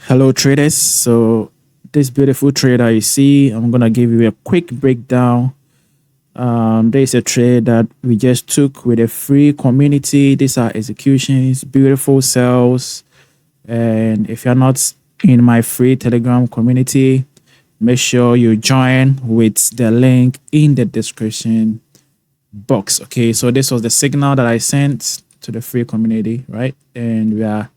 Hello traders. So this beautiful trade that you see, I'm gonna give you a quick breakdown. There's a trade that we just took with a free community. These are executions, beautiful sales. And if you're not in my free Telegram community, make sure you join with the link in the description box. Okay, so this was the signal that I sent to the free community, right? And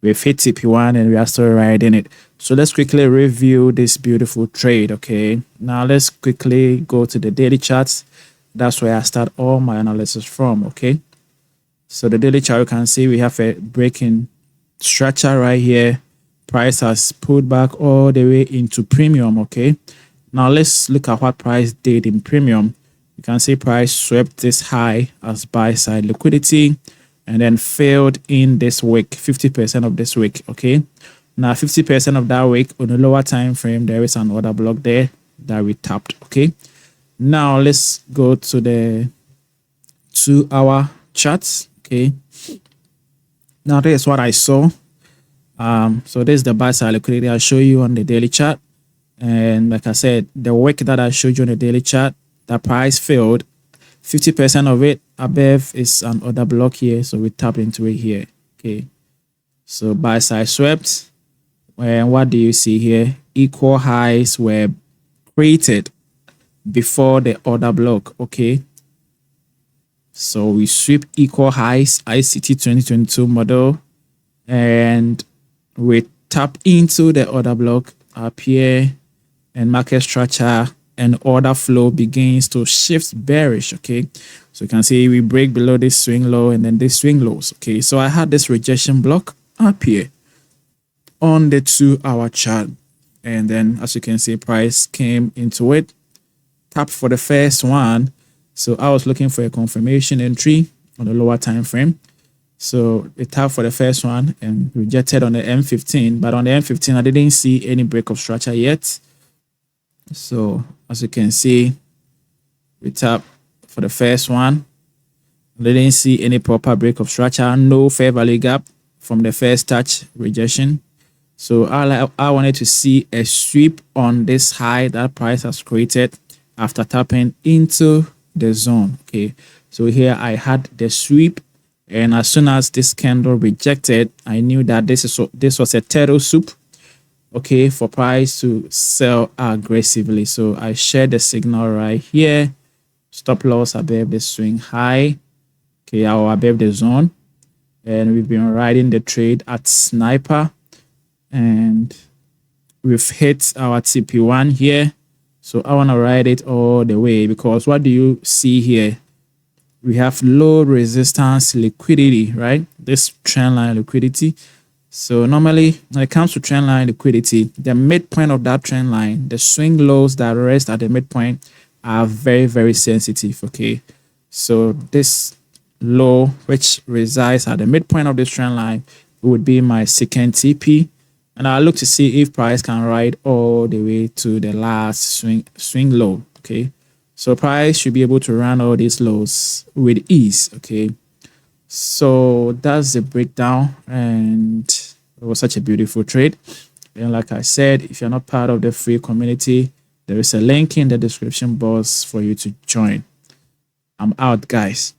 we've hit TP1 and we are still riding it. So let's quickly review this beautiful trade. Okay, now let's quickly go to the daily charts. That's where I start all my analysis from. Okay, so the daily chart, you can see we have a breaking structure right here. Price has pulled back all the way into premium. Okay, now let's look at what price did in premium. You can see price swept this high as buy side liquidity and then failed in this week, 50% of this week. Okay, now 50% of that week on the lower time frame, there is an order block there that we tapped. Okay, now let's go to the 2-hour charts. Okay, now this is what I saw. So this is the buy side liquidity I'll show you on the daily chart. And like I said, the wick that I showed you on the daily chart, the price failed. 50% of it above is an order block here, so we tap into it here. Okay, so buy side swept, and what do you see here? Equal highs were created before the order block. Okay, so we sweep equal highs, ICT 2022 model, and we tap into the order block up here, and market structure and order flow begins to shift bearish. Okay, so you can see we break below this swing low and then this swing lows. Okay, so I had this rejection block up here on the 2-hour chart, and then as you can see, price came into it, tapped for the first one. So I was looking for a confirmation entry on the lower time frame. So it tapped for the first one and rejected on the M15, but on the M15 I didn't see any break of structure yet. So as you can see, we tap for the first one. I didn't see any proper break of structure, no fair value gap from the first touch rejection. So I wanted to see a sweep on this high that price has created after tapping into the zone. Okay, so here I had the sweep, and as soon as this candle rejected, I knew that this was a turtle soup. Okay, for price to sell aggressively. So I shared the signal right here. Stop loss above the swing high. Okay, or above the zone. And we've been riding the trade at sniper. And we've hit our TP1 here. So I want to ride it all the way, because what do you see here? We have low resistance liquidity, right? This trend line liquidity. So normally when it comes to trend line liquidity, the midpoint of that trend line, the swing lows that rest at the midpoint are very, very sensitive. Okay, so this low which resides at the midpoint of this trend line would be my second TP, and I'll look to see if price can ride all the way to the last swing low. Okay, so price should be able to run all these lows with ease. Okay, so that's the breakdown, and it was such a beautiful trade. And like I said, if you're not part of the free community, there is a link in the description box for you to join. I'm out, guys.